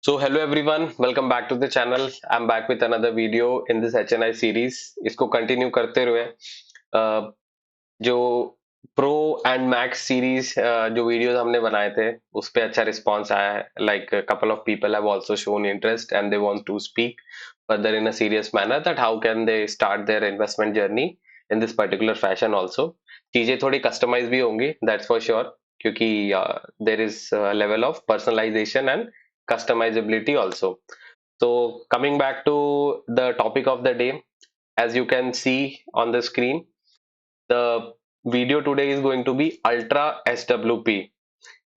So hello everyone, welcome back to the channel. I'm back with another video in this HNI series. इसको continue करते हुए जो pro and max series जो videos हमने बनाए थे उस पे अच्छा रिस्पांस आया है. Like couple of people have also shown interest and they want to speak further in a serious manner that how can they start their investment journey in this particular fashion also. चीजें थोड़ी customise भी होंगी, that's for sure, क्योंकि there is a level of personalization and customizability also. So coming back to the topic of the day, as you can see on the screen, the video today is going to be ultra SWP.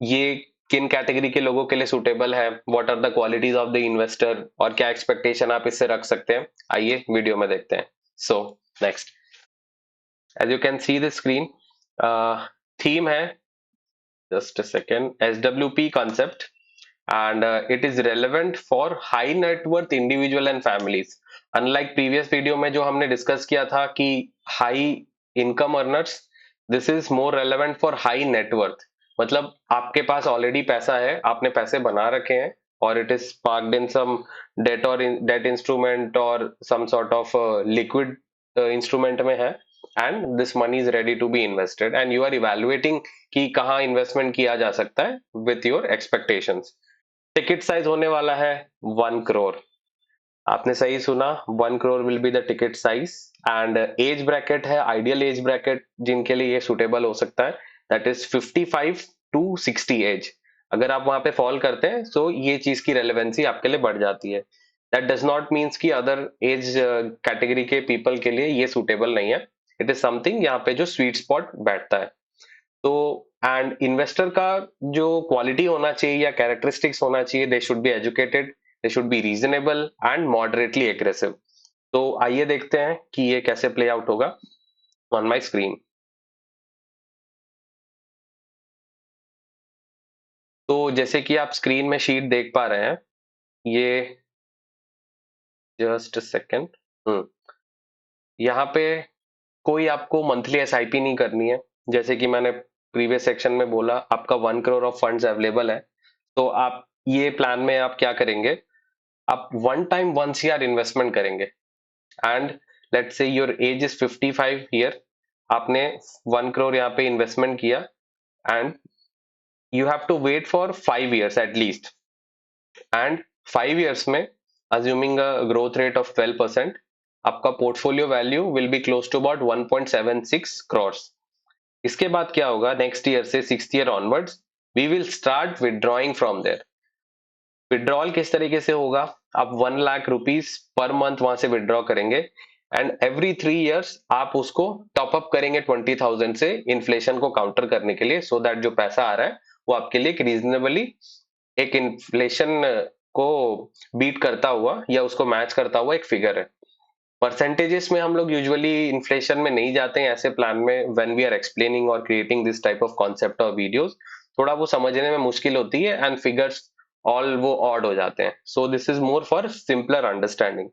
ये किन category के लोगों के लिए suitable है, what are the qualities of the investor और क्या expectation आप इससे रख सकते हैं, आइए वीडियो में देखते हैं. So next, as you can see the screen, theme है, just a second, SWP concept, and it is relevant for high net worth individual and families. Unlike previous video में जो हमने डिस्कस किया था कि high income earners, this is more relevant for high net worth. मतलब आपके पास already पैसा है, आपने पैसे बना रखे हैं और it is parked in some debt or in debt instrument or some sort of liquid instrument में है, and this money is ready to be invested and you are evaluating कि कहाँ इन्वेस्टमेंट किया जा सकता है with your expectations. Ticket size होने वाला है 1 करोड़. आपने सही सुना, 1 crore will be the ticket size. And age bracket है, आइडियल एज ब्रैकेट जिनके लिए ये सुटेबल हो सकता है, दैट इज 55 टू 60 एज. अगर आप वहां पे फॉल करते हैं तो ये चीज की रेलेवेंसी आपके लिए बढ़ जाती है. दैट डज नॉट मीन्स कि अदर एज कैटेगरी के पीपल के लिए ये सुटेबल नहीं है. इट इज समथिंग यहाँ पे जो स्वीट स्पॉट बैठता है. तो एंड इन्वेस्टर का जो क्वालिटी होना चाहिए या कैरेक्टरिस्टिक्स होना चाहिए, they should be educated, they should be reasonable and moderately aggressive. तो आइए देखते हैं कि ये कैसे प्ले आउट होगा ऑन माय स्क्रीन. तो जैसे कि आप स्क्रीन में शीट देख पा रहे हैं, ये जस्ट सेकेंड, यहाँ पे कोई आपको मंथली एसआईपी नहीं करनी है. जैसे कि मैंने प्रीवियस सेक्शन में बोला, आपका 1 करोड़ ऑफ फंड्स अवेलेबल है. तो आप ये प्लान में आप क्या करेंगे, आप वन टाइम 1 CR इन्वेस्टमेंट करेंगे. And let's say your age is 55 year, आपने 1 करोड़ यहाँ पे इन्वेस्टमेंट किया and you have to wait for 5 years at least. And 5 years में assuming a growth rate of 12%, आपका portfolio value will be close to about 1.76 crores. इसके बाद क्या होगा, नेक्स्ट ईयर से 6th year onwards we will start withdrawing from there. Withdrawal किस तरीके से होगा, आप 1 लाख रुपीज पर मंथ वहां से विड्रॉ करेंगे एंड एवरी 3 years आप उसको टॉप अप करेंगे 20,000 से, इन्फ्लेशन को काउंटर करने के लिए, सो दैट जो पैसा आ रहा है वो आपके लिए एक रीजनेबली, एक इन्फ्लेशन को बीट करता हुआ या उसको मैच करता हुआ एक फिगर है. परसेंटेजेस में हम लोग यूजुअली इन्फ्लेशन में नहीं जाते हैं ऐसे प्लान में. व्हेन वी आर एक्सप्लेनिंग और creating this type of concept और वीडियोस, थोड़ा वो समझने में मुश्किल होती है एंड फिगर्स ऑल वो ऑड हो जाते हैं. So this is more for simpler understanding.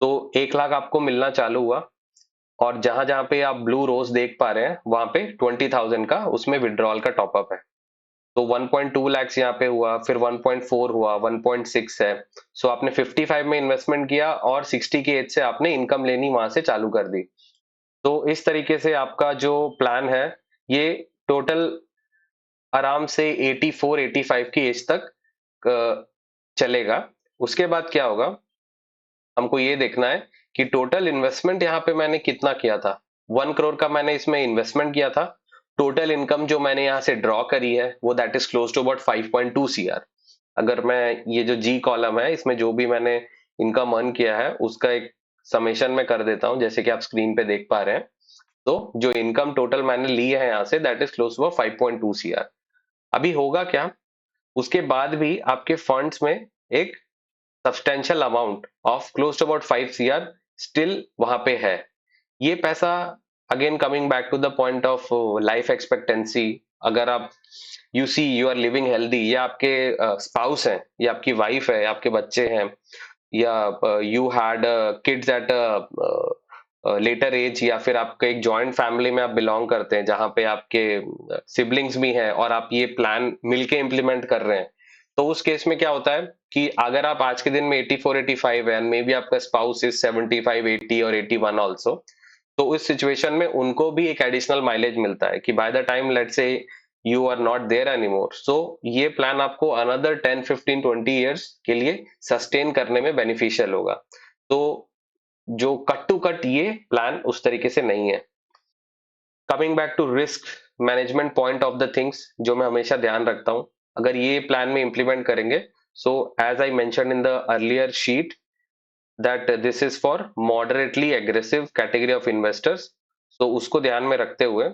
तो 1 लाख आपको मिलना चालू हुआ और जहां जहां पे आप ब्लू रोज देख पा रहे हैं वहां पे 20,000 का उसमें विड्रॉल का टॉपअप है. तो 1.2 lakhs यहाँ पे हुआ, फिर 1.4 हुआ, 1.6 है. सो आपने 55 में इन्वेस्टमेंट किया और 60 की एज से आपने इनकम लेनी वहां से चालू कर दी. तो इस तरीके से आपका जो प्लान है ये टोटल आराम से 84-85 की एज तक चलेगा. उसके बाद क्या होगा, हमको ये देखना है कि टोटल इन्वेस्टमेंट यहाँ पे मैंने कितना किया था. 1 करोड़ का मैंने इसमें इन्वेस्टमेंट किया था. टोटल इनकम जो मैंने यहाँ से ड्रॉ करी है वो that is close to about 5.2 CR. अगर मैं ये जो जी कॉलम है इसमें जो भी मैंने इनकम अर्न किया है उसका एक समेशन में कर देता हूं, जैसे कि आप स्क्रीन पे देख पा रहे हैं. तो जो इनकम टोटल मैंने ली है यहाँ से that is close to 5.2 CR. अभी होगा क्या, उसके बाद भी आपके फंड्स में एक substantial amount of close to about 5 CR still वहां पे है. ये पैसा, again coming back to the point of life expectancy, अगर आप you see you are living healthy, या आपके स्पाउस हैं, या आपकी वाइफ है, या आपके बच्चे हैं, या you had kids at later age, या फिर आपके एक जॉइंट फैमिली में आप बिलोंग करते हैं जहां पे आपके सिबलिंग्स भी हैं और आप ये प्लान मिलके इम्प्लीमेंट कर रहे हैं, तो उस केस में क्या होता है कि अगर आप आज के दिन में 84 85 है, मे बी आपका स्पाउस इज 75 80 और 81 ऑल्सो, तो उस सिचुएशन में उनको भी एक एडिशनल माइलेज मिलता है कि by the time let's say you are not there anymore, so ये प्लान आपको अनदर 10 15 20 इयर्स के लिए सस्टेन करने में बेनिफिशियल होगा। तो जो कट टू कट ये प्लान उस तरीके से नहीं है। Coming back to risk management point of the things, जो मैं हमेशा ध्यान रखता हूं अगर ये प्लान में इंप्लीमेंट करेंगे, so as I mention in the earlier sheet that this is for moderately aggressive category of investors. तो उसको ध्यान में रखते हुए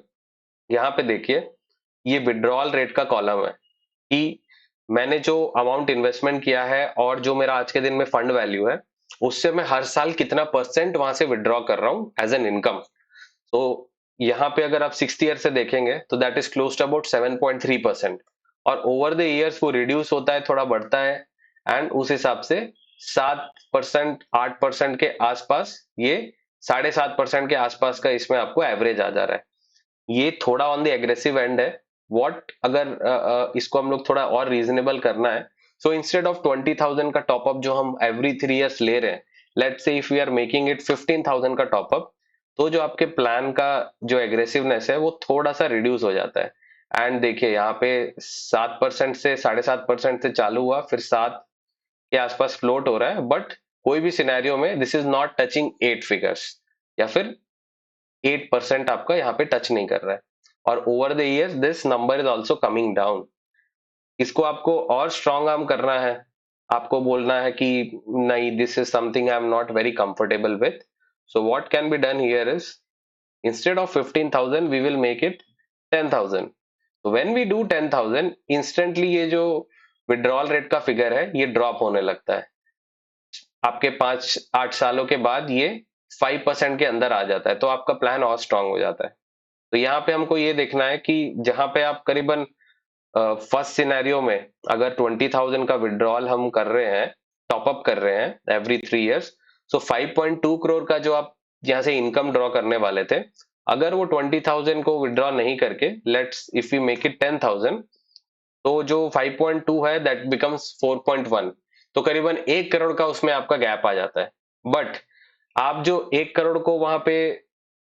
यहाँ पे देखिए, ये विड्रॉल रेट का कॉलम है कि मैंने जो अमाउंट इन्वेस्टमेंट किया है और जो मेरा आज के दिन में फंड वैल्यू है, उससे मैं हर साल कितना परसेंट वहां से विड्रॉ कर रहा हूं एज एन इनकम। तो यहाँ पे अगर आप 60 ईयर से देखेंगे तो that is close to about 7.3%, और ओवर द इयर्स वो रिड्यूस होता है, थोड़ा बढ़ता है, एंड उस हिसाब से 7% 8% के आसपास, ये 7.5% के आसपास का इसमें आपको एवरेज आ जा रहा है। ये थोड़ा ऑन द एग्रेसिव एंड है। व्हाट अगर इसको हम लोग थोड़ा और रीजनेबल करना है, सो इंस्टेड ऑफ 20,000 का टॉपअप जो हम एवरी 3 इयर्स ले रहे हैं, let's say if we are making it 15,000 का टॉपअप, तो जो आपके प्लान का जो एग्रेसिवनेस है वो थोड़ा सा रिड्यूस हो जाता है। एंड देखिए यहाँ पे 7% से 7.5% से चालू हुआ, फिर 7 के आसपास फ्लोट हो रहा है, बट कोई भी सिनेरियो में this is not touching 8 figures, या फिर 8% आपका यहाँ पे टच नहीं कर रहा है। और over the year this number is also coming down. इसको आपको और स्ट्रॉन्ग आर्म करना है, आपको बोलना है कि नहीं, this is something I am not very comfortable with, so what can be done here is instead of 15,000 we will make it 10,000। so when we do 10,000 instantly ये जो withdrawal rate का फिगर है ये ड्रॉप होने लगता है। आपके 5-8 सालों के बाद ये 5% के अंदर आ जाता है, तो आपका प्लान और स्ट्रांग हो जाता है। तो यहाँ पे हमको ये देखना है कि जहां पे आप करीबन फर्स्ट सिनेरियो में अगर 20,000 का विड्रॉल हम कर रहे हैं, टॉपअप कर रहे हैं एवरी 3 इयर्स, सो 5.2 करोड़ का जो आप यहाँ से इनकम ड्रॉ करने वाले थे, अगर वो 20,000 को विड्रॉ नहीं करके let's if you make it 10,000, तो जो 5.2 है दैट बिकम्स 4.1, तो करीबन 1 करोड़ का उसमें आपका गैप आ जाता है। बट आप जो 1 करोड़ को वहां पे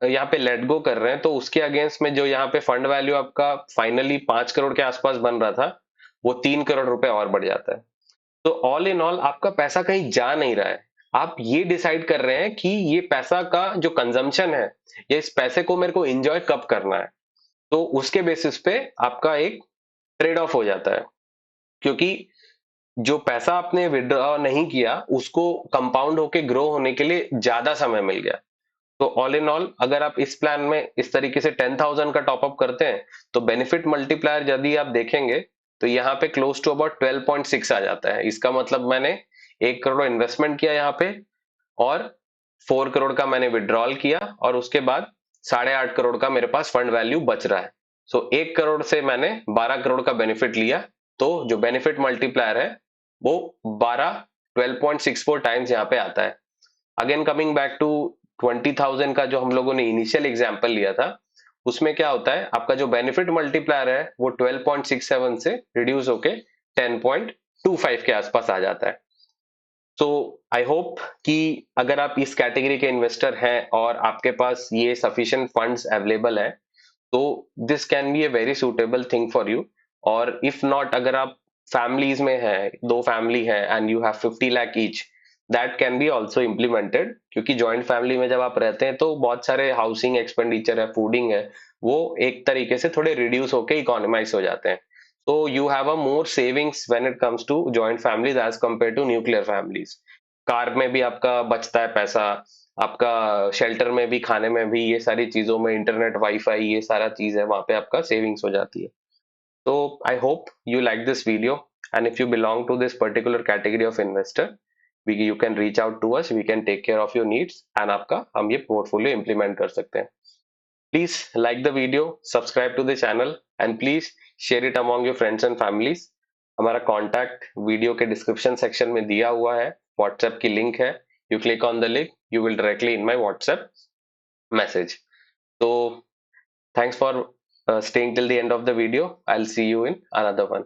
यहाँ पे लेट गो कर रहे हैं, तो उसके अगेंस्ट में जो यहाँ पे फंड वैल्यू आपका फाइनली 5 करोड़ के आसपास बन रहा था, वो 3 करोड़ रुपए और बढ़ जाता है। तो ऑल इन ऑल आपका पैसा कहीं जा नहीं रहा है, आप ये डिसाइड कर रहे हैं कि ये पैसा का जो कंजम्पशन है, या इस पैसे को मेरे को एंजॉय कब करना है, तो उसके बेसिस पे आपका एक ट्रेड ऑफ हो जाता है। क्योंकि जो पैसा आपने विड्रॉ नहीं किया उसको कंपाउंड होके ग्रो होने के लिए ज्यादा समय मिल गया। तो ऑल इन ऑल अगर आप इस प्लान में इस तरीके से 10,000 का टॉपअप करते हैं, तो बेनिफिट मल्टीप्लायर यदि आप देखेंगे तो यहाँ पे क्लोज टू अबाउट 12.6 आ जाता है। इसका मतलब मैंने 1 करोड़ इन्वेस्टमेंट किया यहाँ पे, और 4 करोड़ का मैंने विड्रॉल किया, और उसके बाद 8.5 करोड़ का मेरे पास फंड वैल्यू बच रहा है। सो 1 करोड़ से मैंने 12 करोड़ का बेनिफिट लिया, तो जो बेनिफिट मल्टीप्लायर है वो 12.64 टाइम्स यहाँ पे आता है। अगेन कमिंग बैक टू 20,000 का जो हम लोगों ने इनिशियल एग्जाम्पल लिया था, उसमें क्या होता है, आपका जो बेनिफिट मल्टीप्लायर है वो 12.67 से रिड्यूस होके 10.25 के आसपास आ जाता है। सो आई होप कि अगर आप इस कैटेगरी के इन्वेस्टर हैं और आपके पास ये सफिशिएंट फंड्स अवेलेबल है, तो this can be a very suitable thing for you. और इफ नॉट, अगर आप फैमिलीज में है, 2 फैमिली है and you have 50 lakh each, that can be also implemented. क्योंकि जॉइंट फैमिली में जब आप रहते हैं तो बहुत सारे हाउसिंग एक्सपेंडिचर है, फूडिंग है, वो एक तरीके से थोड़े रिड्यूस होके इकोनॉमाइज हो जाते हैं। so you have a more savings when it comes to joint families as compared to nuclear families। Car में भी आपका बचता है पैसा, आपका शेल्टर में भी, खाने में भी, ये सारी चीजों में, इंटरनेट वाईफाई ये सारा चीज है, वहां पे आपका सेविंग्स हो जाती है। तो I hope you like this video, and if you belong to this particular category of investor, you can reach out to us, we can take care of your needs, and आपका हम ये portfolio implement कर सकते हैं। Please like the video, subscribe to the channel, and please share it among your friends and families. हमारा contact video के description section में दिया हुआ है, व्हाट्सएप की लिंक है, you click on the link, you will directly in my WhatsApp message। So thanks for staying till the end of the video, I'll see you in another one।